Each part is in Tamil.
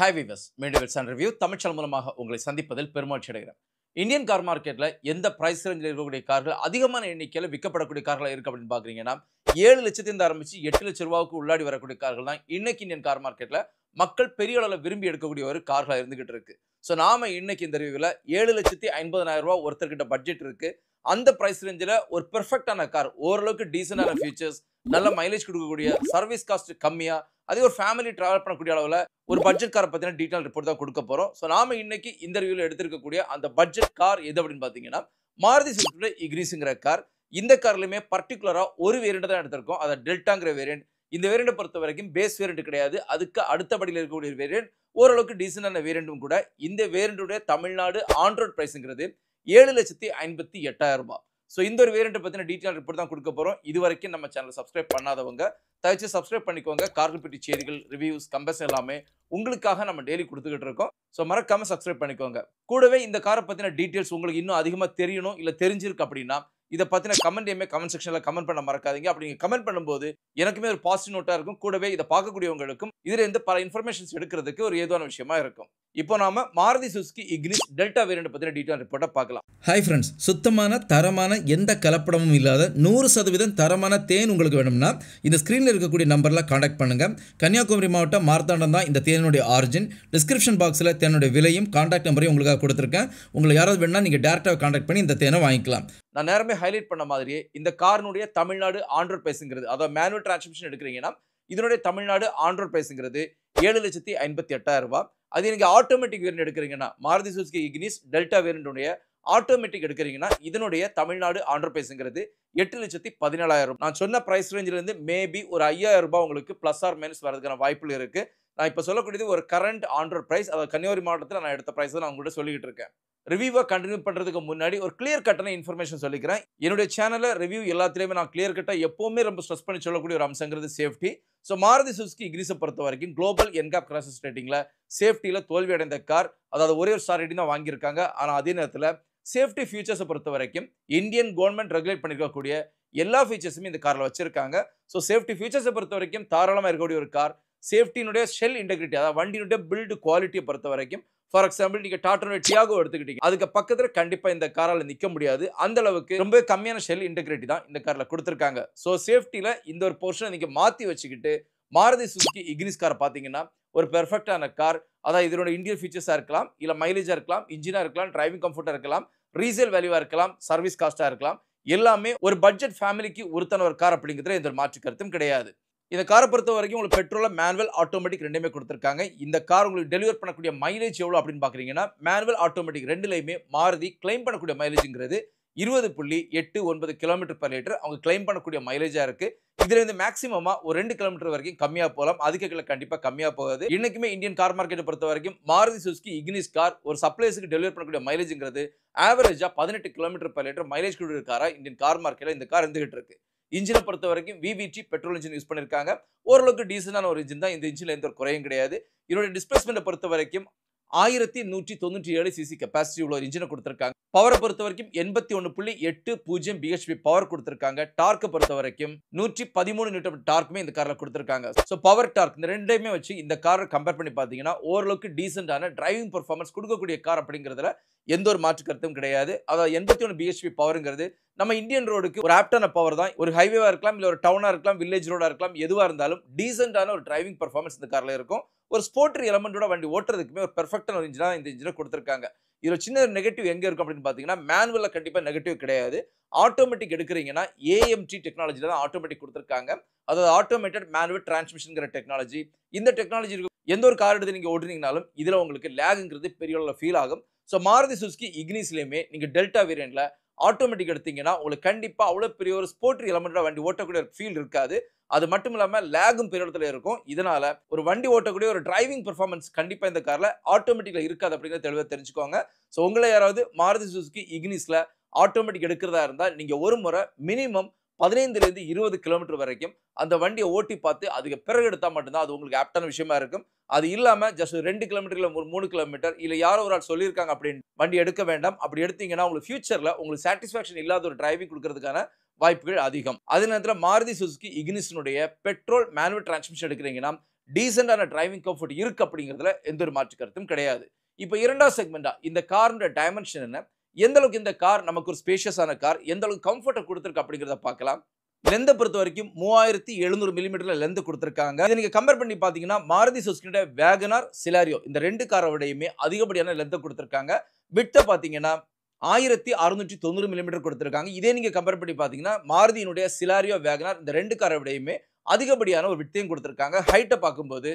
ஹாய் வீவர்ஸ், மீண்டும் அண்ட் ரிவ்யூ தமிழ்ச்சல் மூலமாக உங்களை சந்திப்பதில் பெருமகிழ்ச்சி அடைகிறேன். இந்தியன் கார் மார்க்கெட்டில் எந்த பிரைஸ் ரேஞ்சில் இருக்கக்கூடிய கார்கள் அதிகமான எண்ணிக்கையில் விற்கப்படக்கூடிய கார்களாக இருக்குது அப்படின்னு பார்க்குறீங்கன்னா 7 லட்சத்திலிருந்து ஆரம்பித்து 8 லட்ச ரூபாவுக்கு உள்ளாடி வரக்கூடிய கார்கள் தான் இன்னைக்கு இந்தியன் கார் மார்க்கெட்டில் மக்கள் பெரிய அளவில் விரும்பி எடுக்கக்கூடிய ஒரு கார்களாக இருந்துகிட்டு இருக்கு. ஸோ நாம இன்னைக்கு இந்த ரிவ்யூவில் 7,50,000 ரூபா ஒருத்தர்கிட்ட பட்ஜெட் இருக்கு, அந்த பிரைஸ் ரேஞ்சில் ஒரு பெர்ஃபெக்டான கார், ஓரளவுக்கு டீசென்டான ஃபீச்சர்ஸ், நல்ல மைலேஜ் கொடுக்கக்கூடிய, சர்வீஸ் காஸ்ட் கம்மியா, அதே ஒரு ஃபேமிலி டிராவல் பண்ணக்கூடிய அளவில் ஒரு பட்ஜெட் காரை பற்றின டீட்டெயில் ரிப்போர்ட் தான் கொடுக்க போகிறோம். ஸோ நாம இன்னைக்கு இந்த ரிவ்யூவில் எடுத்திருக்கக்கூடிய அந்த பட்ஜெட் கார் எது அப்படின்னு பார்த்தீங்கன்னா மாருதி சுசுகி இக்னிஸ்ங்கிற கார். இந்த கார்லையுமே பர்டிகுலராக ஒரு வேரியண்ட் தான் எடுத்திருக்கோம், அதை டெல்டாங்கிற வேரியண்ட். இந்த வேரியண்டை பொறுத்த வரைக்கும் பேஸ் வேரியண்ட் கிடையாது, அதுக்கு அடுத்தபடியில் இருக்கக்கூடிய வேரியண்ட், ஓரளவுக்கு டீசென்டான வேரியண்ட்டும் கூட. இந்த வேரியண்டுடைய தமிழ்நாடு ஆன் ரோட் பிரைஸுங்கிறது 7,58,000 ரூபாய். ஸோ இந்த ஒரு வேரியண்ட்டை பற்றின டீட்டெயில் ரிப்போர்ட் தான் கொடுக்க போகிறோம். இது வரைக்கும் நம்ம சேனல் சப்ஸ்கிரைப் பண்ணாதவங்க தயவுச்சு சப்ஸ்கிரைப் பண்ணிக்கோங்க. கார்கள் பற்றி செய்திகள், ரிவ்யூஸ், கம்பேஸ் எல்லாமே உங்களுக்காக நம்ம டெய்லி கொடுத்துக்கிட்டு இருக்கோம். ஸோ மறக்காம சப்ஸ்கிரைப் பண்ணிக்கோங்க. கூடவே இந்த காரை பற்றின டீட்டெயில்ஸ் உங்களுக்கு இன்னும் அதிகமாக தெரியணும், இல்லை தெரிஞ்சிருக்கு அப்படின்னா இதை பற்றின கமெண்ட் செக்ஷனில் கமெண்ட் பண்ண மறக்காதீங்க. அப்படி நீங்கள் கமெண்ட் பண்ணும்போது எனக்குமே ஒரு பாசிட்டிவ் நோட்டாக இருக்கும், கூடவே இதை பார்க்கக்கூடியவங்களுக்கும் இதில் இருந்து பல இன்ஃபர்மேஷன்ஸ் எடுக்கிறதுக்கு ஒரு ஏதுவான விஷயமா இருக்கும். இப்போ நாம Maruti Suzuki Ignis delta variant பற்றின டீட்டெயில் ரிப்போர்ட்டை பார்க்கலாம். ஹாய் ஃப்ரெண்ட்ஸ், சுத்தமான தரமான எந்த கலப்படமும் இல்லாத 100% தரமான தேன் உங்களுக்கு வேணும்னா இந்த ஸ்க்ரீனில் இருக்கக்கூடிய நம்பரில் காண்டாக்ட் பண்ணுங்கள். கன்னியாகுமரி மாவட்டம் மார்த்தாண்டம் தான் இந்த தேனுடைய ஆரிஜின். டிஸ்கிரிப்ஷன் பாக்ஸில் தேனுடைய விலையும் காண்டாக்ட் நம்பரையும் உங்களுக்காக கொடுத்துருக்கேன். உங்களுக்கு யாராவது வேணும்னா நீங்கள் டேரெக்டாக காண்டாக்ட் பண்ணி இந்த தேனை வாங்கிக்கலாம். நான் நேரமே ஹைலைட் பண்ண மாதிரியே இந்த காரினுடைய தமிழ்நாடு ஆன் ரோட் பிரைஸுங்கிறது, அதாவது மேனுவல் டிரான்ஸ்மிஷன் எடுக்கிறீங்கன்னா இதனுடைய தமிழ்நாடு ஆன் ரோட் பிரைஸுங்கிறது 7,58,000 ரூபாய். அது நீங்க ஆட்டோமேட்டிக் வேரியண்ட் எடுக்கிறீங்கன்னா மாருதி சுசுகி இக்னிஸ் டெல்டா வேரியண்டுடைய ஆட்டோமேட்டிக் எடுக்கிறீங்கன்னா இதனுடைய தமிழ்நாடு ஆன் ரோட் பிரைஸுங்கிறது 8,17,000. நான் சொன்ன பிரைஸ் ரேஞ்சில இருந்து மேபி ஒரு 5,000 ரூபாய் உங்களுக்கு பிளஸ் ஆர் மைனஸ் வரதுக்கான வாய்ப்புகள் இருக்கு. நான் இப்போ சொல்லக்கூடியது ஒரு கரண்ட் ஆன் ரோட் பிரைஸ், அதாவது கன்னியாகுமரி மாவட்டத்தில் நான் எடுத்த பிரைஸ் தான் நான் உங்கள்கிட்ட சொல்லிக்கிட்டு இருக்கேன். ரிவ்யூவை கண்டினியூ பண்ணுறதுக்கு முன்னாடி ஒரு கிளியர் கட்டான இன்ஃபர்மேஷன் சொல்லிக்கிறேன். என்னுடைய சேனலில் ரிவ்யூ எல்லாத்துலேயுமே நான் கிளியர் கட்டாக எப்போவுமே ரொம்ப ஸ்ட்ரெஸ் பண்ணி சொல்லக்கூடிய ஒரு அம்சங்கிறது சேஃப்டி. ஸோ மாருதி சுசுகி இக்னிஸை பொறுத்த வரைக்கும் குளோபல் என்காப் கிராசஸ் ரேட்டிங்கில் சேஃப்டியில் தோல்வி அடைந்த கார், அதாவது ஒரே ஒரு ஸ்டார் ரேட்டிங் தான் வாங்கியிருக்காங்க. ஆனால் அதே நேரத்தில் சேஃப்டி ஃபீச்சர்ஸை பொறுத்த வரைக்கும் இந்தியன் கவர்மெண்ட் ரெகுலேட் பண்ணிருக்கக்கூடிய எல்லா ஃபீச்சர்ஸுமே இந்த காரில் வச்சிருக்காங்க. ஸோ சேஃப்டி ஃபீச்சர்ஸை பொறுத்த வரைக்கும் தாராளமாக இருக்கக்கூடிய ஒரு கார். சேஃப்டியினுடைய ஷெல் இன்டெகிரிட்டி, அதாவது வண்டியினுடைய பில்டு குவாலிட்டியை பொறுத்த வரைக்கும், ஃபார் எக்ஸாம்பிள் நீங்க டாட்டானுடைய டியாகோ எடுத்துக்கிட்டீங்க, அதுக்கு பக்கத்துல கண்டிப்பா இந்த காரால நிக்க முடியாது. அந்த அளவுக்கு ரொம்ப கம்மியான ஷெல் இன்டெகிரிட்டி தான் இந்த கார்ல கொடுத்திருக்காங்க. சோ சேஃப்டில இந்த ஒரு போர்ஷனை நீங்க மாத்தி வச்சுக்கிட்டு மாருதி சுசுகி இக்னிஸ் கார் பாத்தீங்கன்னா ஒரு பெர்ஃபெக்டான கார். அதாவது இதனோட இன்டீரியர் ஃபீச்சர்ஸா இருக்கலாம், இல்ல மைலேஜா இருக்கலாம், இன்ஜினா இருக்கலாம், டிரைவிங் கம்ஃபர்ட்டா இருக்கலாம், ரீசேல் வேல்யூவா இருக்கலாம், சர்வீஸ் காஸ்டா இருக்கலாம், எல்லாமே ஒரு பட்ஜெட் ஃபேமிலிக்கு உருத்தான ஒரு கார் அப்படிங்கிறதுல எந்த மாற்று கருத்தும் கிடையாது. இந்த காரை பொறுத்த வரைக்கும் உங்களுக்கு பெட்ரோல மேனுவல் ஆட்டோமேட்டிக் ரெண்டுமே கொடுத்துருக்காங்க. இந்த கார் உங்களுக்கு டெலிவர் பண்ணக்கூடிய மைலேஜ் எவ்வளோ அப்படின்னு பார்க்குறீங்கன்னா மேனுவல் ஆட்டோமேட்டிக் ரெண்டுலையுமே மாருதி கிளைம் பண்ணக்கூடிய மைலேஜுங்கிறது 20.89 கிலோமீட்டர் பர் லிட்டர் அவங்க கிளைம் பண்ணக்கூடிய மைலேஜா இருக்கு. இதுல இருந்து மேக்ஸிமமா ஒரு 2 கிலோமீட்டர் வரைக்கும் கம்மியா போகலாம், அதுக்கு கீழே கண்டிப்பா கம்மியா போகாது. இன்னைக்குமே இந்தியன் கார் மார்க்கெட்டை பொறுத்த வரைக்கும் மாருதி சுசுகி இக்னிஸ் கார் ஒரு சப்ளைஸுக்கு டெலிவர் பண்ணக்கூடிய மைலேஜுங்கிறது ஆவரேஜா 18 கிலோமீட்டர் பர் லிட்டர் மைலேஜ் கொடுக்குற காரா இந்தியன் கார் மார்க்கெட்ல இந்த கார் இருந்துகிட்டு இருக்கு. இன்ஜினை பொறுத்த வரைக்கும் விவிடி பெட்ரோல் இன்ஜின் யூஸ் பண்ணிருக்காங்க. ஓரளவுக்கு டீசென்டான ஒரு இன்ஜின் தான். இந்த இன்ஜின்ல எந்த ஒரு குறையும் கிடையாது. இதோட டிஸ்பிளேஸ்மெண்ட்டை பொறுத்த வரைக்கும் 1197 சிசி கெப்பாசிட்டி உள்ள ஒரு இன்ஜினை கொடுத்திருக்காங்க. பவரை பொறுத்த வரைக்கும் 81.80 பிஹெச்பி பவர் கொடுத்திருக்காங்க. டார்க்கை பொறுத்த வரைக்கும் 113 நியூட்டன் டார்க்குமே இந்த கார்ல கொடுத்திருக்காங்க. ஸோ பவர் டார்க் இந்த ரெண்டையுமே வச்சு இந்த காரை கம்பேர் பண்ணி பார்த்தீங்கன்னா ஓரளவுக்கு டீசென்டான டிரைவிங் பெர்ஃபார்மன்ஸ் கொடுக்கக்கூடிய கார் அப்படிங்கிறதுல எந்த ஒரு மாற்று கருத்தும் கிடையாது. அதாவது 81 பிஹெச்பி பவருங்கிறது நம்ம இந்தியன் ரோடுக்கு ஒரு ஆப்டான பவர் தான். ஒரு ஹைவேவா இருக்கலாம், இல்ல ஒரு டவுனா இருக்கலாம், வில்லேஜ் ரோடா இருக்கலாம், எதுவா இருந்தாலும் டீசென்டான ஒரு டிரைவிங் பெர்ஃபார்மன்ஸ் இந்த கார்ல இருக்கும். ஒரு ஸ்போர்ட்ரி எலமெண்டோட வண்டி ஓட்டுறதுக்குமே ஒரு பெர்ஃபெக்டான ஒரு இன்ஜினா இந்த இன்ஜினை கொடுத்திருக்காங்க. இதுல சின்ன நெகட்டிவ் எங்க இருக்கும் அப்படின்னு பாத்தீங்கன்னா மேனுவல்ல கண்டிப்பா நெகட்டிவ் கிடையாது. ஆட்டோமேட்டிக் எடுக்கிறீங்கன்னா ஏஎம்டி டெக்னாலஜில தான் ஆட்டோமேட்டிக் கொடுத்திருக்காங்க. அதாவது ஆட்டோமேட்டட் மேனுவல் டிரான்ஸ்மிஷன்ங்கிற டெக்னாலஜி. இந்த டெக்னாலஜி எந்த ஒரு கார் எடுத்து நீங்க ஓட்டுறீங்கனாலும் இதுல உங்களுக்கு லேக்ங்கிறது பெரிய அளவுல ஃபீல் ஆகும். ஸோ மாருதி சுசுகி இக்னிஸ்லயுமே நீங்க டெல்டா வேரியண்ட்ல ஆட்டோமேட்டிக் எடுத்தீங்கன்னா உங்களுக்கு கண்டிப்பா அவ்வளவு பெரிய ஒரு ஸ்போர்ட்ரி எலமெண்டோட வண்டி ஓட்டக்கூடிய ஃபீல் இருக்காது. அது மட்டும் இல்லாம லேகும் பெரிய இடத்துல இருக்கும். இதனால ஒரு வண்டி ஓட்டக்கூடிய ஒரு டிரைவிங் பெர்ஃபார்மன்ஸ் கண்டிப்பா இந்த கார்ல ஆட்டோமேட்டிக்ல இருக்காது அப்படிங்கிறத தெளிவாக தெரிஞ்சுக்கோங்க. ஸோ உங்களை யாராவது மாருதி சுசுகி இக்னிஸ்ல ஆட்டோமேட்டிக் எடுக்கிறதா இருந்தா நீங்க ஒரு முறை மினிமம் 15 to 20 கிலோமீட்டர் வரைக்கும் அந்த வண்டியை ஓட்டி பார்த்து அதுக்கு பிறகு எடுத்தா மட்டும்தான் அது உங்களுக்கு ஆப்டான விஷயமா இருக்கும். அது இல்லாம ஜஸ்ட் 2 கிலோமீட்டர் இல்ல 3 கிலோமீட்டர் இல்ல யாரோ ஒரு ஆள் சொல்லியிருக்காங்க அப்படின்னு வண்டி எடுக்க வேண்டாம். அப்படி எடுத்தீங்கன்னா உங்களுக்கு ஃபியூச்சர்ல உங்களுக்கு சாட்டிஸ்ஃபேக்ஷன் இல்லாத ஒரு டிரைவிங் கொடுக்கறதுக்கான வாய்ப்புகள் அதிகம். அதே நேரத்தில் மாருதி சுசுகி இக்னிஸ்னுடைய பெட்ரோல் மேனுவல் டிரான்ஸ்மிஷன் எடுக்கிறீங்கன்னா டீசென்டான டிரைவிங் கம்ஃபர்ட் இருக்கு அப்படிங்கிறதுல எந்த ஒரு மாற்று கருத்தும் கிடையாது. இப்போ இரண்டாவது செக்மெண்டா இந்த காரோட டைமென்ஷன் என்ன, எந்த அளவுக்கு இந்த கார் நமக்கு ஒரு ஸ்பேஷியஸான கார், எந்த அளவுக்கு கம்ஃபர்ட்டை கொடுத்துருக்கு அப்படிங்கிறத பார்க்கலாம். லெந்தை பொறுத்த வரைக்கும் 3700 மில்லிமீட்டர்ல லெந்த் கொடுத்துருக்காங்க. இதை நீங்க கம்பேர் பண்ணி பார்த்தீங்கன்னா மாருதி சுசுகியோட வேகனார், சிலாரியோ இந்த ரெண்டு காரோடையுமே அதிகப்படியான லெந்தை கொடுத்துருக்காங்க. விட்த்தை பார்த்தீங்கன்னா 1690 மில்லிமீட்டர் கொடுத்துருக்காங்க. இதே நீங்க கம்பேர் பண்ணி பார்த்தீங்கன்னா மாருதியினுடைய சிலாரியோ, வேகனார் இந்த ரெண்டு காரோடையுமே அதிகப்படியான ஒரு விட்த்தையும் கொடுத்துருக்காங்க. ஹைட்டை பார்க்கும்போது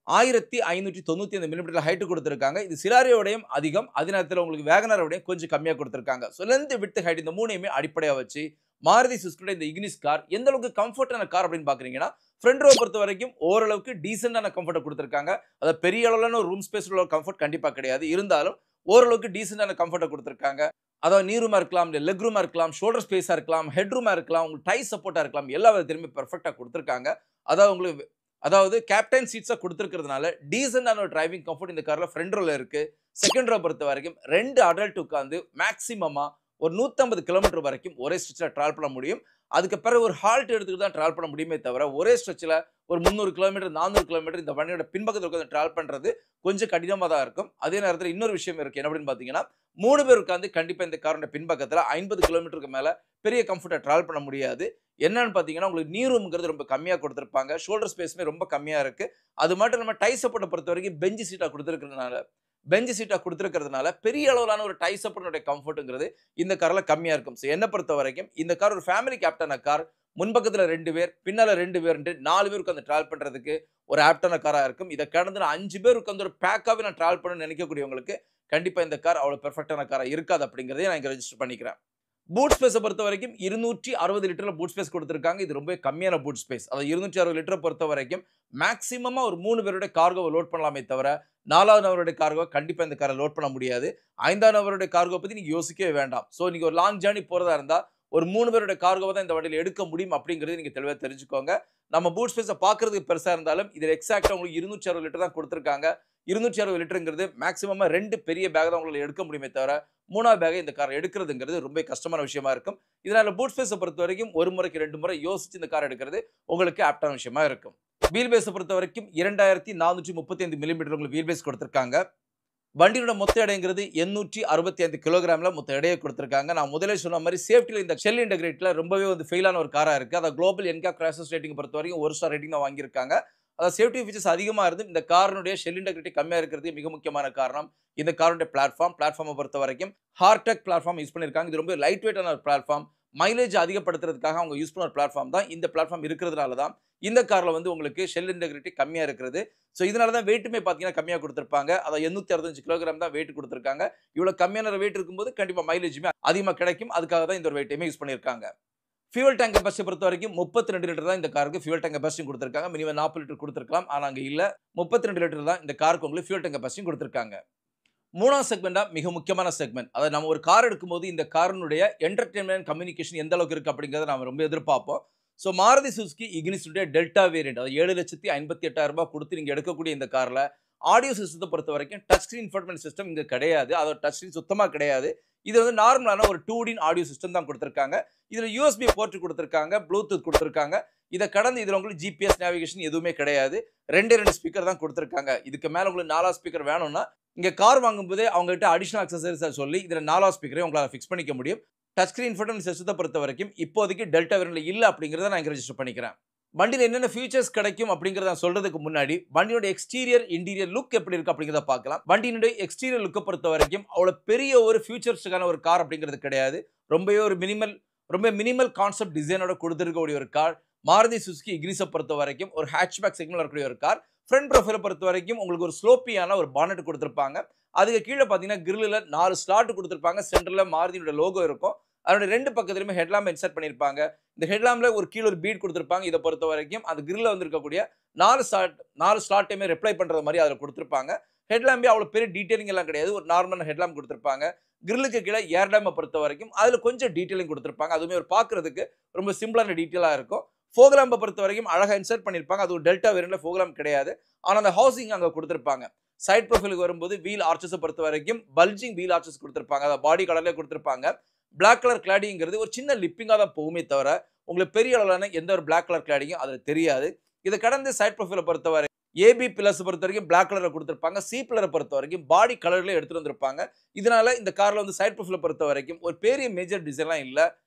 1595 மில்லிமீட்டர் ஹைட் கொடுத்துருக்காங்க. இது சிலாரியோடையும் அதிகம், அதே நேரத்தில் உங்களுக்கு வேகனாரோடையும் கொஞ்சம் கம்மியாக கொடுத்துருக்காங்க. ஸோ லெந்த், விட்த், ஹைட் இந்த மூணையுமே அடிப்படையாக வச்சு மாருதி சுசுகியோட இந்த இக்னிஸ் கார் எந்த அளவுக்கு கம்ஃபர்ட்டான கார் அப்படின்னு பார்க்குறீங்கன்னா, ஃப்ரண்ட் ரோ பொறுத்த வரைக்கும் ஓரளவுக்கு டீசென்டான கம்ஃபர்ட்டை கொடுத்துருக்காங்க. அதாவது பெரிய அளவிலான ஒரு ரூம் ஸ்பேஸ் உள்ள கம்ஃபர்ட் கண்டிப்பாக கிடையாது, இருந்தாலும் ஓரளவுக்கு டீசென்டான கம்ஃபர்ட்டை கொடுத்துருக்காங்க. அதாவது நீ ரூமா இருக்கலாம், இல்லை லெக் ரூமா இருக்கலாம், ஷோல்டர் ஸ்பேஸாக இருக்கலாம், ஹெட் ரூமா இருக்கலாம், உங்களுக்கு டை சப்போர்ட்டாக இருக்கலாம், எல்லா விதத்திலுமே பெர்ஃபெக்டாக கொடுத்துருக்காங்க. அதாவது கேப்டன் சீட்ஸாக கொடுத்துருக்கிறதுனால டீசென்டான ஒரு டிரைவிங் கம்ஃபர்ட் இந்த காரில் ஃப்ரண்ட் ரோல இருக்கு. செகண்ட் ரோ பொறுத்த வரைக்கும் 2 அடல்ட் உட்காந்து மேக்ஸிமமாக ஒரு 150 கிலோமீட்டர் வரைக்கும் ஒரே ஸ்ட்ரெச்சில் ட்ராவல் பண்ண முடியும். அதுக்கு பிறகு ஒரு ஹால்ட் எடுத்துக்கிட்டு தான் ட்ராவல் பண்ண முடியுமே தவிர ஒரே ஸ்ட்ரெச்சில் ஒரு 300 கிலோமீட்டர் 400 கிலோமீட்டர் இந்த வண்டியோட பின்பக்கத்தில் உட்காந்து ட்ராவல் பண்ணுறது கொஞ்சம் கடினமாக தான் இருக்கும். அதே நேரத்தில் இன்னொரு விஷயம் இருக்குது, என்ன அப்படின்னு பார்த்தீங்கன்னா 3 பேர் உட்காந்து கண்டிப்பாக இந்த காரோட பின்பக்கத்தில் 50 கிலோமீட்டருக்கு மேலே பெரிய கம்ஃபர்ட்டாக ட்ராவல் பண்ண முடியாது. என்னன்னு பார்த்தீங்கன்னா உங்களுக்கு நீ ரூம்ங்கிறது ரொம்ப கம்மியாக கொடுத்துருப்பாங்க, ஷோல்டர் ஸ்பேஸுமே ரொம்ப கம்மியாக இருக்குது. அது மட்டும் நம்ம டை சப்போர்ட்டை பொறுத்த வரைக்கும் பெஞ்ச் சீட்டாக கொடுத்துருக்கிறதுனால பெரிய அளவிலான ஒரு டை சப்போர்ட்டோட கம்ஃபர்ட்டுங்கிறது இந்த காரில் கம்மியாக இருக்கும். ஸோ என்னை பொறுத்த வரைக்கும் இந்த கார் ஒரு ஃபேமிலி கேப்டான கார். முன்பக்கத்தில் 2 பேர், பின்னால் 2 பேர், 4 பேர் உட்காந்து ட்ராவல் பண்ணுறதுக்கு ஒரு ஆப்டான காராக இருக்கும். இதை கடந்து 5 பேர் உட்காந்து ஒரு பேக்காகவே நான் ட்ராவல் பண்ணணும்னு நினைக்கக்கூடியவங்களுக்கு கண்டிப்பாக இந்த கார் அவ்வளோ பெர்ஃபெக்டான காராக இருக்காது அப்படிங்கிறதையும் நான் இங்கே ரெஜிஸ்டர் பண்ணிக்கிறேன். பூட் ஸ்பேஸை பொறுத்த வரைக்கும் 260 லிட்டரில் பூட் ஸ்பேஸ் கொடுத்துருக்காங்க. இது ரொம்ப கம்மியான பூட் ஸ்பேஸ். அதாவது 260 லிட்டரை பொறுத்த வரைக்கும் மேக்ஸிமமாக ஒரு 3 பேருடைய கார்கோவை லோட் பண்ணலாமே தவிர 4வது நபருடைய கார்கோவை கண்டிப்பாக இந்த காரை லோட் பண்ண முடியாது. 5வது நபருடைய கார்கோவை பற்றி நீங்கள் யோசிக்கவே வேண்டாம். ஸோ நீங்கள் ஒரு லாங் ஜேர்னி போகிறதா இருந்தால் ஒரு 3 பேருடைய கார்கோவை தான் இந்த வண்டியில் எடுக்க முடியும் அப்படிங்கிறது நீங்கள் தெளிவாக தெரிஞ்சுக்கோங்க. நம்ம பூட் ஸ்பேஸை பார்க்கறதுக்கு பெருசாக இருந்தாலும் இதில் எக்ஸாக்டாக உங்களுக்கு 260 லிட்டர் தான் கொடுத்துருக்காங்க. 260 லிட்டருங்கிறது மேக்ஸிமமாக 2 பெரிய பேக் தான் உங்களால் எடுக்க முடியுமே தவிர 3வது பேக்கை இந்த கார் எடுக்கிறதுங்கிறது ரொம்ப கஷ்டமான விஷயமா இருக்கும். இதனால் பூட் ஸ்பேஸை பொறுத்த வரைக்கும் 1 முறைக்கு 2 முறை யோசிச்சு இந்த கார் எடுக்கிறது உங்களுக்கு ஆப்டான விஷயமா இருக்கும். வீல் பேஸை பொறுத்த வரைக்கும் 2435 மில்லிமீட்டர் உங்களுக்கு வீல் பேஸ் கொடுத்துருக்காங்க. வண்டியோட மொத்த எடைங்கிறது 865 கிலோகிராம்ல மொத்த எடையை கொடுத்துருக்காங்க. நான் முதலே சொன்ன மாதிரி சேஃப்டியில் இந்த ஷெல் இன்டகிரேட்ல ரொம்பவே ஃபெயிலான ஒரு காராக இருக்குது. அதை குளோபல் என்கேப் கிராஷஸ் ரேட்டிங் பொறுத்த வரைக்கும் 1 ஸ்டார் ரேட்டிங் தான் வாங்கியிருக்காங்க. அதாவது சேஃப்டி ஃபீச்சர்ஸ் அதிகமாக இருந்து இந்த காரினுடைய ஷெல் இன்டகிரிட்டி கம்மியாக இருக்கிறது மிக முக்கியமான காரணம். இந்த காரோட பிளாட்ஃபார்மை பொறுத்த வரைக்கும் ஹார்டெக் பிளாட்ஃபார்ம் யூஸ் பண்ணியிருக்காங்க. இது ரொம்ப லைட் வெயிட்டான ஒரு பிளாட்ஃபார்ம். மைலேஜ் அதிகப்படுத்துறதுக்காக அவங்க யூஸ் பண்ண ஒரு பிளாட்ஃபார்ம் தான் இந்த பிளாட்ஃபார்ம் இருக்கிறதுனால தான் இந்த காரில் உங்களுக்கு ஷெல் இன்டகிரிட்டி கம்மியாக இருக்கிறது. ஸோ இதனால தான் வெயிட்டுமே பார்த்தீங்கன்னா கம்மியாக கொடுத்துருப்பாங்க. அதாவது 865 கிலோகிராம் தான் வெயிட் கொடுத்துருக்காங்க. இவ்வளோ கம்மியான வெயிட் இருக்கும்போது கண்டிப்பாக மைலேஜுமே அதிகமாக கிடைக்கும். அதுக்காக தான் இந்த ஒரு வெயிட்டையுமே யூஸ் பண்ணியிருக்காங்க. ஃபியூல் டேங்க் கெபாசிட்டி பொறுத்த வரைக்கும் 32 லிட்டர் தான் இந்த காருக்கு ஃபியூல் டேங்க் கெபாசிட்டி கொடுத்துருக்காங்க. மினிமம் 40 லிட்டர் கொடுத்துருக்கலாம், ஆனால் அங்கே இல்லை. 32 லிட்டர் தான் இந்த காருக்கு உங்களுக்கு ஃபியூல் டேங்க் கெபாசிட்டி கொடுத்துருக்காங்க. 3வது செக்மெண்டா மிக முக்கியமான செக்மெண்ட். அதாவது நம்ம ஒரு கார் எடுக்கும்போது இந்த காரினுடைய என்டர்டெயின்மெண்ட் கம்யூனிகேஷன் எந்த அளவுக்கு இருக்குது அப்படிங்கிறத நம்ம ரொம்ப எதிர்பார்ப்போம். ஸோ மாருதி சுசுகி இக்னிஸுடைய டெல்டா வேரியன்ட், அதாவது 7,58,000 ரூபாய் கொடுத்து நீங்கள் எடுக்கக்கூடிய இந்த காரில் ஆடியோ சிஸ்டத்தை பொறுத்த வரைக்கும் டச் ஸ்க்ரீன் இன்ஃபோர்ட்மெண்ட் சிஸ்டம் இங்கே கிடையாது. அதோட டச் ஸ்க்ரீன் சுத்தமாக கிடையாது. இது நார்மலான ஒரு 2D ஆடியோ சிஸ்டம் தான் கொடுத்துருக்காங்க. இதில் USB போர்ட் கொடுத்துருக்காங்க, ப்ளூடூத் கொடுத்துருக்காங்க. இதை கடந்து இதில் உங்களுக்கு GPS நேவிகேஷன் எதுவுமே கிடையாது. 2 ஸ்பீக்கர் தான் கொடுத்துருக்காங்க. இதுக்கு மேலே உங்களுக்கு 4வது ஸ்பீக்கர் வேணும்னா இங்கே கார் வாங்கும்போதே அவங்ககிட்ட அடிஷனல் அக்சசரிஸை சொல்லி இதில் 4வது ஸ்பீக்கரை உங்களால் ஃபிக்ஸ் பண்ணிக்க முடியும். டச் ஸ்க்ரீன் இன்ஃபோர்ட்மெண்ட் சிஸ்டத்தை பொறுத்த வரைக்கும் இப்போதைக்கு டெல்டா வேரியன்ட்ல இல்லை அப்படிங்கிறத நான் இங்கே ரெஜிஸ்டர் பண்ணிக்கிறேன். வண்டியில் என்னென்ன ஃபீச்சர்ஸ் கிடைக்கும் அப்படிங்கிறத நான் சொல்றதுக்கு முன்னாடி வண்டியோட எக்ஸ்டீரியர் இன்டீரியர் லுக் எப்படி இருக்கு அப்படிங்கிறத பார்க்கலாம். வண்டியினுடைய எக்ஸ்டீரியர் லுக்கை பொறுத்த வரைக்கும் அவ்வளோ பெரிய ஒரு ஃபியூச்சர்ஸுக்கான ஒரு கார் அப்படிங்கிறது கிடையாது. ரொம்ப மினிமல் கான்செப்ட் டிசைனோட கொடுத்துருக்கக்கூடிய ஒரு கார். மாருதி சுசுகி இக்னிஸை பொறுத்த வரைக்கும் ஒரு ஹேட்ச்பேக் செக்மெண்ட்ல இருக்கக்கூடிய ஒரு கார். ஃப்ரண்ட் ப்ரொஃபைலை பொறுத்த வரைக்கும் உங்களுக்கு ஒரு ஸ்லோப்பியான ஒரு பானட் கொடுத்துருப்பாங்க. அதுக்கு கீழே பார்த்தீங்கன்னா கிரில்ல 4 ஸ்லாட் கொடுத்துருப்பாங்க. சென்டரில் மாருதியோட லோகோ இருக்கும். அதோட 2 பக்கத்துலையுமே ஹெட்லாம்ப் இன்சர்ட் பண்ணியிருப்பாங்க. இந்த ஹெட்லாம்ப்ல ஒரு கீழே ஒரு பீட் கொடுத்துருப்பாங்க. இதை பொறுத்த வரைக்கும் அந்த கிரில்ல இருக்கக்கூடிய 4 ஸ்லாட்டையுமே ரிப்ளை பண்ணுறது மாதிரி அதில் கொடுத்துருப்பாங்க. ஹெட்லாம்பே அவ்வளோ பெரிய டீட்டெயிலிங் எல்லாம் கிடையாது. ஒரு நார்மலான ஹெட்லாம்ப் கொடுத்துருப்பாங்க. கிரில்லுக்கு கீழே ஏர்டாமை பொறுத்த வரைக்கும் அதில் கொஞ்சம் டீட்டெயிலிங் கொடுத்துருப்பாங்க. அதுவுமே ஒரு பார்க்கறதுக்கு ரொம்ப சிம்பிளான டீட்டெயிலாக இருக்கும். ஃபோக்லாம்பை பொறுத்த வரைக்கும் அழகாக இன்சர்ட் பண்ணியிருப்பாங்க. அது ஒரு டெல்டா வேரியன்ட்ல ஃபோக்லாம்ப் கிடையாது. ஆனால் அந்த ஹவுசிங் அங்கே கொடுத்துருப்பாங்க. சைட் ப்ரொஃபைலுக்கு வரும்போது வீல் ஆர்ச்சஸை பொறுத்த வரைக்கும் பல்ஜிங் வீல் ஆர்ச்சஸ் கொடுத்துருப்பாங்க. அதை பாடி கலர்லேயே கொடுத்துருப்பாங்க. பிளாக் கலர் கிளாடிங்கிறது ஒரு சின்ன லிப்பிங்காக தான் போகுமே தவிர உங்களுக்கு பெரிய அளவிலான எந்த ஒரு பிளாக் கலர் கிளாடிங்கும் அதில் தெரியாது. இதை கடந்து சைட் ப்ரொஃபைலை பொறுத்தவரை ஏபி பில்லர்ஸ் பொறுத்த வரைக்கும் பிளாக் கலர்ல கொடுத்திருப்பாங்க. சி பில்லரை பொறுத்த வரைக்கும் பாடி கலர்ல எடுத்துட்டு வந்திருப்பாங்க. இதனால இந்த கார்ல வந்து சைட் ப்ரொஃபைல பொறுத்த வரைக்கும் ஒரு பெரிய மேஜர் டிசைன்லாம் இல்ல.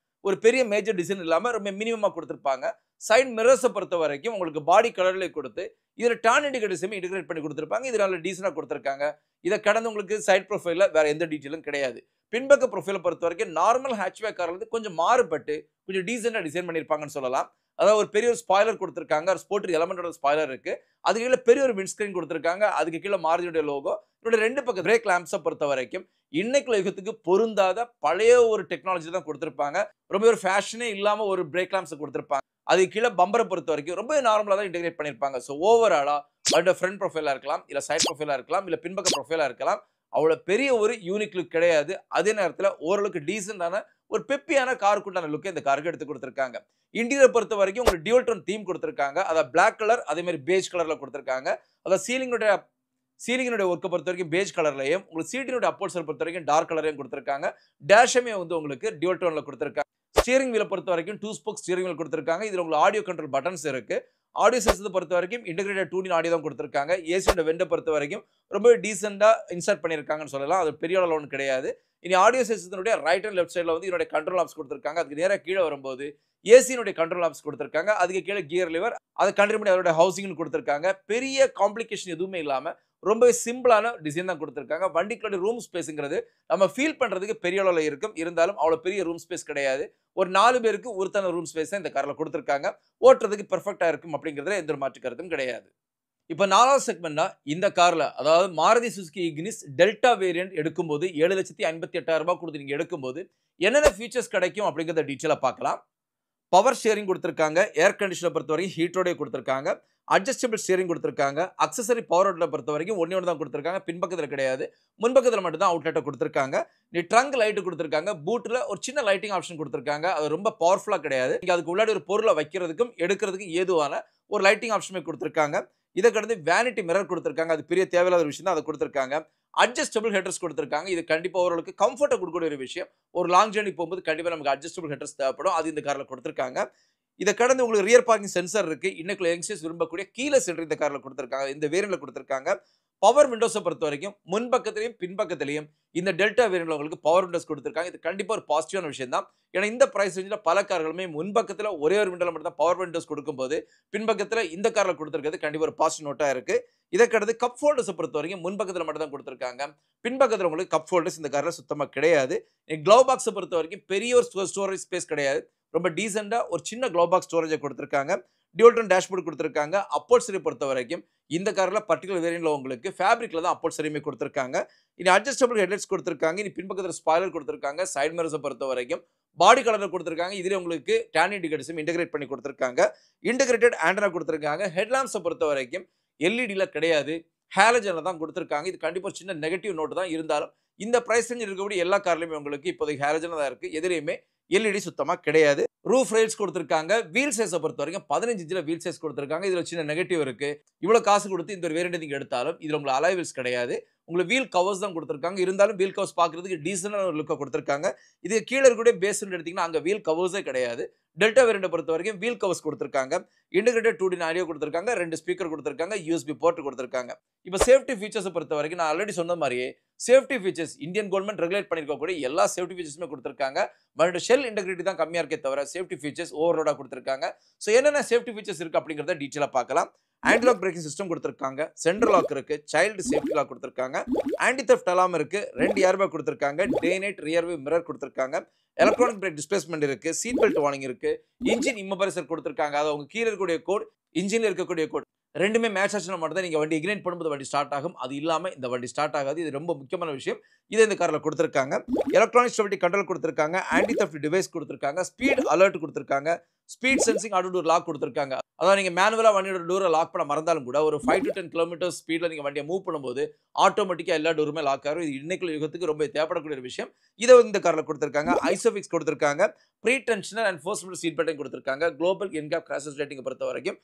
ஒரு பெரிய மேஜர் டிசைன் இல்லாம ரொம்ப மினிமமா கொடுத்திருப்பாங்க. சைடு மிரர்ஸ பொறுத்த வரைக்கும் உங்களுக்கு பாடி கலர்ல கொடுத்து இதுல டர்ன் இண்டிகேட்டர்ஸுமே இன்டிகிரேட் பண்ணி கொடுத்திருப்பாங்க. இதனால டீசென்ட்டா கொடுத்திருக்காங்க. இத கடந்து உங்களுக்கு சைட் ப்ரொஃபைல்ல வேற எந்த டீடைலும் கிடையாது. பின்பக்க ப்ரொஃபைல பொறுத்த வரைக்கும் நார்மல் ஹேட்ச்பேக் கார்ல இருந்து கொஞ்சம் மாறுபட்டு கொஞ்சம் டீசென்ட்டா டிசைன் பண்ணியிருப்பாங்கன்னு சொல்லலாம். அதாவது ஒரு பெரிய ஒரு ஸ்பாய்லர் கொடுத்திருக்காங்க. ஒரு ஸ்போர்ட்ரி எலமெண்டோட ஸ்பாய்லர் இருக்கு. அதுக்கு கீழ பெரிய ஒரு விண்ட் ஸ்கிரீன் கொடுத்திருக்காங்க. அதுக்கு கீழ மாருதியோட லோகோ. இதோட 2 பக்க பிரேக் லாம்ப்ஸ பொறுத்த வரைக்கும் இன்னைக்கு யுகத்துக்கு பொருந்தாத பழைய ஒரு டெக்னாலஜி தான் கொடுத்திருப்பாங்க. ரொம்ப ஒரு ஃபேஷனே இல்லாம ஒரு பிரேக் லாம்ப்ஸ் கொடுத்திருப்பாங்க. அதுக்கு கீழ பம்பர பொறுத்த வரைக்கும் ரொம்ப நார்மலா தான் இன்டிகிரேட் பண்ணியிருப்பாங்க. சோ ஓவராலா அதோட ஃப்ரண்ட் ப்ரொஃபைலா இருக்கலாம், இல்ல சைட் ப்ரொஃபைலா இருக்கலாம், இல்ல பின்பக்க ப்ரொஃபைலா இருக்கலாம். அவ்வளவு பெரிய ஒரு யூனிக் லுக் கிடையாது. அதே நேரத்துல ஓரளவுக்கு டீசென்ட்டான ஒரு பெப்பியான காருக்குண்டான லுக் இந்த காருக்கு எடுத்து கொடுத்திருக்காங்க. இன்டீரியர் பொறுத்த வரைக்கும் உங்களுக்கு டியூல் டோன் தீம் கொடுத்திருக்காங்க. அத பிளாக் கலர் அதே மாதிரி பேஜ் கலர்ல கொடுத்திருக்காங்க. அத சீலிங்கினுடைய ஒர்க்க பொறுத்த வரைக்கும் பேஜ் கலர்லயும், உங்களுக்கு சீட்டினுடைய அப்போல்ஸ்டர் பொறுத்த வரைக்கும் டார்க் கலரையும் கொடுத்திருக்காங்க. டேஷமே வந்து உங்களுக்கு டியூல் டோன்ல கொடுத்திருக்காங்க. ஸ்டீரிங் வீல பொறுத்த வரைக்கும் 2 ஸ்போக் ஸ்டீரிங் வீல் கொடுத்திருக்காங்க. இதுல உங்களுக்கு ஆடியோ கண்ட்ரோல் பட்டன்ஸ் இருக்கு. ஆடியோ சிஸ்டத்தை பொறுத்த வரைக்கும் இன்டிகிரேட்டட் 2 ஆடியோ தான் கொடுத்திருக்காங்க. ஏசியோட வெண்ட பொறுத்த வரைக்கும் ரொம்ப டீசென்ட்டா இன்சர்ட் பண்ணியிருக்காங்கன்னு சொல்லலாம். அது பெரிய அளவுல ஒண்ணும் கிடையாது. இனி ஆடியோ சிஸ்டத்தினுடைய ரைட் அண்ட் லெஃப்ட் சைடுல வந்து இதனுடைய கண்ட்ரோல் ஆப்ஸ் கொடுத்திருக்காங்க. அதுக்கு நேரா கீழ வரும்போது ஏசியினுடைய கண்ட்ரோல் ஆப்ஸ் கொடுத்திருக்காங்க. அதுக்கு கீழ கியர் லிவர், அத கண்ட்ரோல் பண்ணி அதோட ஹவுசிங்னு கொடுத்திருக்காங்க. பெரிய காம்ப்ளிகேஷன் எதுவுமே இல்லாம ரொம்பவே சிம்பிளான டிசைன் தான் கொடுத்திருக்காங்க. வண்டிக்குள்ள ரூம் ஸ்பேஸ்ங்கிறது நம்ம ஃபீல் பண்றதுக்கு பெரிய அளவுல இருக்கும். இருந்தாலும் அவ்வளவு பெரிய ரூம் ஸ்பேஸ் கிடையாது. ஒரு 4 பேருக்கு ஒருத்தான ரூம் ஸ்பேஸ் இந்த கார்ல கொடுத்திருக்காங்க. ஓட்டுறதுக்கு பெர்ஃபெக்ட்டா இருக்கும் அப்படிங்கிறதுல எந்த ஒரு மாற்று கருத்தும் கிடையாது. இப்ப 4வது செக்மென்ட்னா இந்த கார்ல அதாவது Maruti Suzuki Ignis delta variant எடுக்கும்போது 7,58,000 கொடுத்து நீங்க எடுக்கும்போது என்னென்ன ஃபீச்சர்ஸ் கிடைக்கும் அப்படிங்கறத டீடைலா பார்க்கலாம். பவர் ஸ்டீரிங் கொடுத்திருக்காங்க. ஏர் கண்டிஷனர் பொறுத்தவரைக்கும் ஹீட்டரோட கொடுத்திருக்காங்க. அட்ஜஸ்டபிள் ஸ்டீரிங் கொடுத்திருக்காங்க. அக்சஸரி பவர் அவுட்ல பொறுத்தவரைக்கும் ஒண்ணே ஒண்ணு தான் கொடுத்திருக்காங்க. பின்பக்கத்துல கிடையாது. முன்பக்கத்துல மட்டும் தான் அவுட்லெட்ட கொடுத்திருக்காங்க. நீ ட்ரங்க் லைட் கொடுத்திருக்காங்க. பூட்ல ஒரு சின்ன லைட்டிங் ஆப்ஷன் கொடுத்திருக்காங்க. அது ரொம்ப பவர்ஃபுல்லா கிடையாது. நீங்க அதுக்கு உள்ளாடி ஒரு பொருளை வைக்கிறதுக்கும் எடுக்கிறதுக்கும் ஏதுவான ஒரு லைட்டிங் ஆப்ஷனுமே கொடுத்திருக்காங்க. இத கடந்து வேனிட்டி மிரர் கொடுத்திருக்காங்க. அது பெரிய தேவையில்லாத ஒரு விஷயம் தான். அத கொடுத்திருக்காங்க. அட்ஜஸ்டபிள் ஹெட்ரஸ் கொடுத்திருக்காங்க. இது கண்டிப்பா ஓரளவுக்கு கம்ஃபர்ட்ட கொடுக்கக்கூடிய ஒரு விஷயம். ஒரு லாங் ஜர்னி போகும்போது கண்டிப்பா நமக்கு அட்ஜஸ்டபிள் ஹெட்ரஸ் தேவைப்படும். அது இந்த கார்ல கொடுத்திருக்காங்க. இத கடந்து உங்களுக்கு ரியர் பார்க்கிங் சென்சார் இருக்கு. இன்னைக்குள்ள யங்ஸ்டர்ஸ் விரும்பக்கூடிய கீலெஸ் என்ட்ரி இந்த கார்ல கொடுத்திருக்காங்க. இந்த வேரியன்ட்ல கொடுத்திருக்காங்க. பவர் விண்டோஸ பொறுத்தவரைக்கும் முன்பக்கத்திலயும் பின்பக்கத்திலயும் இந்த டெல்டா வேரியன்ட்ல உங்களுக்கு பவர் விண்டோஸ் கொடுத்திருக்காங்க. இது கண்டிப்பா ஒரு பாசிட்டிவான விஷயம் தான். ஏன்னா இந்த பிரைஸ் ரேஞ்சில பல கார்களுமே முன்பக்கத்துல ஒரே ஒரு விண்டோல மட்டும் தான் பவர் விண்டோஸ் கொடுக்கும்போது பின்பக்கத்துல இந்த கார்ல கொடுத்திருக்கிறது கண்டிப்பா ஒரு பாசிட்டிவ் நோட்டா இருக்கு. இதற்கடுத்து கப் ஹோல்டர்ஸ் பொறுத்தவரைக்கும் முன்பக்கத்துல மட்டும் தான் கொடுத்திருக்காங்க. பின்பக்கத்துல உங்களுக்கு கப் ஹோல்டர்ஸ் இந்த கார்ல சுத்தமா கிடையாது. க்ளவ் பாக்ஸ பொறுத்தவரைக்கும் பெரிய ஒரு ஸ்டோரேஜ் ஸ்பேஸ் கிடையாது. ரொம்ப டீசென்ட்டா ஒரு சின்ன க்ளவ் பாக்ஸ் ஸ்டோரேஜ் கொடுத்திருக்காங்க. டியூல் டோன் டேஷ்போர்ட் கொடுத்திருக்காங்க. அப்போல்ஸ்டரி பொறுத்தவரைக்கும் இந்த கார்ல பர்టిక్యులர் வேரியன்ட்ல உங்களுக்கு ஃபேப்ரிக்ல தான் அப்போல்ஸ்டரியுமே கொடுத்திருக்காங்க. இனி அட்ஜஸ்டபிள் ஹெட்லைட்ஸ் கொடுத்திருக்காங்க. இனி பின்பக்கத்துல ஸ்பாய்லர் கொடுத்திருக்காங்க. சைடு மிரர்ஸ பொறுத்தவரைக்கும் பாடி கலர்ல கொடுத்திருக்காங்க. இதுல உங்களுக்கு டர்ன் இண்டிகேட்டர்ஸும் இன்டிகிரேட் பண்ணி கொடுத்திருக்காங்க. இன்டிகிரேட்டட் ஆண்டனா கொடுத்திருக்காங்க. ஹெட்லாம்ப்ஸ பொறுத்தவரைக்கும் எல்இடில கிடையாது. ஹாலஜன்ல தான் கொடுத்திருக்காங்க. இது கண்டிப்பா ஒரு சின்ன நெகட்டிவ் நோட் தான் இருந்தாலும் இந்த பிரைஸ் ரேஞ்சில் இருக்கக்கூடிய எல்லா கார்லயுமே உங்களுக்கு இப்போதைக்கு ஹாலஜன் தான் இருக்கு. எதிரையுமே எல்இடி சுத்தமா கிடையாது. ரூஃப் ரெயில்ஸ் கொடுத்திருக்காங்க. வீல் சைஸ பொறுத்தவரைக்கும் 15 இன்ச்ல வீல் சைஸ் கொடுத்திருக்காங்க. இதுல சின்ன நெகட்டிவ் இருக்கு. இவ்வளவு காசு கொடுத்து இந்த ஒரு வேரியன்ட் நீங்க எடுத்தாலும் இதுல உங்களுக்கு அலாய் வீல்ஸ் கிடையாது. உங்களுக்கு வீல் கவர்ஸ் தான் கொடுத்திருக்காங்க. இருந்தாலும் வீல் கவர்ஸ் பார்க்கிறதுக்கு டீசென்ட்டான ஒரு லுக்க கொடுத்திருக்காங்க. இது கீழ இருக்கக்கூடிய பேஸ்ன்னு எடுத்தீங்கன்னா அங்க வீல் கவர்ஸே கிடையாது. டெல்டா வேரியன்ட் பொறுத்தவரைக்கும் வீல் கவர்ஸ் கொடுத்திருக்காங்க. இன்டிகிரேட்டட் 2D ஆடியோ கொடுத்திருக்காங்க. 2 ஸ்பீக்கர் கொடுத்திருக்காங்க. USB போர்ட் கொடுத்திருக்காங்க. இப்போ சேஃப்டி ஃபீச்சர்ஸ் பொறுத்தவரைக்கும் நான் ஆல்ரெடி சொன்ன மாதிரியே safety features Indian government regulate பண்ணிருக்கக்கூடிய எல்லா சேஃப்டி ஃபீச்சர்ஸுமே கொடுத்திருக்காங்க. பட் ஷெல் இன்டெகிரிட்டி தான் கம்மியா இருக்கே தவிர சேஃப்டி ஃபீச்சர்ஸ் ஓவர்லோடா கொடுத்திருக்காங்க. சோ என்னென்ன சேஃப்டி ஃபீச்சர்ஸ் இருக்கு அப்படிங்கறத டீடைலா பார்க்கலாம். ஆன்டி லாக் பிரேக்கிங் சிஸ்டம் கொடுத்திருக்காங்க. சென்டர் லாக் இருக்கு. சைல்டு சேஃப்டி லாக் கொடுத்திருக்காங்க. ஆன்டி தெஃப்ட் அலார்ம் இருக்கு. 2 ஏர்பேக் கொடுத்திருக்காங்க. Day night rear view mirror கொடுத்திருக்காங்க. எலக்ட்ரானிக் பிரேக் டிஸ்பிளேஸ்மென்ட் இருக்கு. சீட் பெல்ட் வார்னிங் இருக்கு. இன்ஜின் இம்மோபிலைசர் கொடுத்திருக்காங்க. அது உங்க கீழ இருக்கக்கூடிய கோட், இன்ஜின்ல இருக்கக்கூடிய கோட் ரெண்டுமே மேட்ச் ஆச்சுனா மட்டும் தான் நீங்க வண்டி இக்னைட் பண்ணும்போது வண்டி ஸ்டார்ட் ஆகும். அது இல்லாம இந்த வண்டி ஸ்டார்ட் ஆகாது. இது ரொம்ப முக்கியமான விஷயம். இதை இந்த கார்ல கொடுத்திருக்காங்க. எலக்ட்ரானிக் ஸ்டெபிலிட்டி கண்ட்ரோல் கொடுத்திருக்காங்க. ஆன்டி தெஃப்ட் டிவைஸ் கொடுத்திருக்காங்க. ஸ்பீட் அலர்ட் கொடுத்திருக்காங்க. Speed sensing auto door lock கொடுத்திருக்காங்க. அதாவது நீங்க மேனுவலா வண்டியோட டோரை லாக் பண்ண மறந்தாலும் கூட ஒரு 5 to 10 km ஸ்பீட்ல நீங்க வண்டியை மூவ் பண்ணும்போது ஆட்டோமேட்டிக்கா எல்லா டோருமே லாக் ஆகும். இது இன்னைக்குள்ள யுகத்துக்கு ரொம்ப தேவைப்படக்கூடிய ஒரு விஷயம். இதை இந்த கார்ல கொடுத்திருக்காங்க. ஐசோஃபிக்ஸ் கொடுத்திருக்காங்க. Pre tensioner and forceful seat பெல்ட்டையும் கொடுத்திருக்காங்க. குளோபல் என்கேப் கிராஷஸ் ரேட்டிங் பொறுத்த வரைக்கும்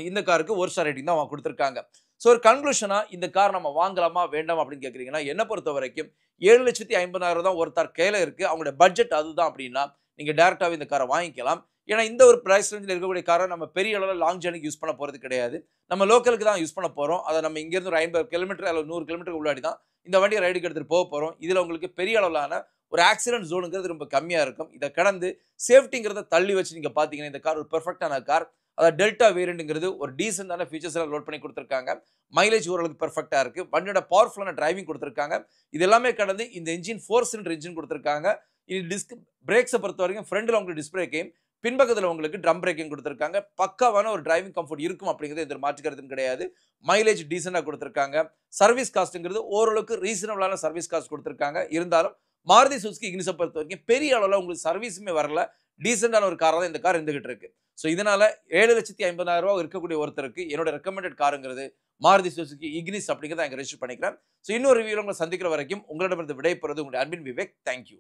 இந்த காருக்கு 1 ஸ்டார் ரேட்டிங் தான் அவங்க கொடுத்திருக்காங்க. சோ ஒரு கன்க்ளூஷனா இந்த கார் நம்ம வாங்கலாமா வேண்டாமா அப்படின்னு கேக்குறீங்கன்னா என்ன பொறுத்த வரைக்கும் 7,50,000 தான் ஒரு தார் கையில இருக்கு. அவங்களோட பட்ஜெட் அதுதான் அப்படின்னா நீங்க டைரக்டாவே இந்த காரை வாங்கிக்கலாம். ஏன்னா இந்த ஒரு பிரைஸ் ரேஞ்சில் இருக்கக்கூடிய காரை நம்ம பெரிய அளவில் லாங் ஜர்னிக்கு யூஸ் பண்ண போகிறது கிடையாது. நம்ம லோக்கலுக்கு தான் யூஸ் பண்ண போகிறோம். அதை நம்ம இங்கேருந்து ஒரு 50 கிலோமீட்டர் அல்லது 100 கிலோமீட்டர் உள்ளாடி தான் இந்த வண்டியை ரைடுக்கு எடுத்துகிட்டு போக போகிறோம். இதில் உங்களுக்கு பெரிய அளவிலான ஒரு ஆக்சிடென்ட் ஜோனுங்கிறது ரொம்ப கம்மியாக இருக்கும். இதை கடந்து சேஃப்டிங்கிறத தள்ளி வச்சு நீங்கள் பார்த்தீங்கன்னா இந்த கார் ஒரு பெர்ஃபெக்டான கார். அதாவது டெல்டா வேரியண்ட்ங்கிறது ஒரு டீசென்டான ஃபீச்சர்ஸ் எல்லாம் லோட் பண்ணி கொடுத்துருக்காங்க. மைலேஜ் ஓரளவுக்கு பெர்ஃபெக்டாக இருக்குது. வண்டியோட பவர்ஃபுல்லான டிரைவிங் கொடுத்துருக்காங்க. இது எல்லாமே கடந்து இந்த இன்ஜின் 4 சிலிண்டர் இன்ஜின் கொடுத்துருக்காங்க. இது டிஸ்க் பிரேக்ஸை பொறுத்த வரைக்கும் ஃப்ரண்ட்டில் உங்களுக்கு டிஸ்க் பிரேக்கையும் பின்பக்கத்தில் உங்களுக்கு ட்ரம் பிரேக்கிங் கொடுத்துருக்காங்க. பக்காவான ஒரு டிரைவிங் கம்ஃபர்ட் இருக்கும் அப்படிங்கிறது எந்த மாற்றுக்கிறதும் கிடையாது. மைலேஜ் டீசெண்டாக கொடுத்துருக்காங்க. சர்வீஸ் காஸ்ட்டுங்கிறது ஓரளவுக்கு ரீசனபிளான சர்வீஸ் காஸ்ட் கொடுத்துருக்காங்க. இருந்தாலும் மாருதி சுசுகி இக்னிஸை பொறுத்த வரைக்கும் பெரிய அளவில் உங்களுக்கு சர்வீஸுமே வரல. டீசெண்டான ஒரு காராக தான் இந்த கார் இருந்துகிட்டு இருக்கு. ஸோ இதனால 7,50,000 இருக்கக்கூடிய ஒருத்தருக்கு என்னோட ரெக்கமெண்டட் காருங்கிறது மாருதி சுசுகி இக்னிஸ் அப்படிங்கிறத அங்கே ரெஜிஸ்டர் பண்ணிக்கிறேன். ஸோ இன்னொரு ரிவ்யூவில் உங்களை சந்திக்கிற வரைக்கும் உங்களிடமிருந்து விடைபெறுவது உங்களுடைய அன்பின் விவேக். தேங்க்யூ.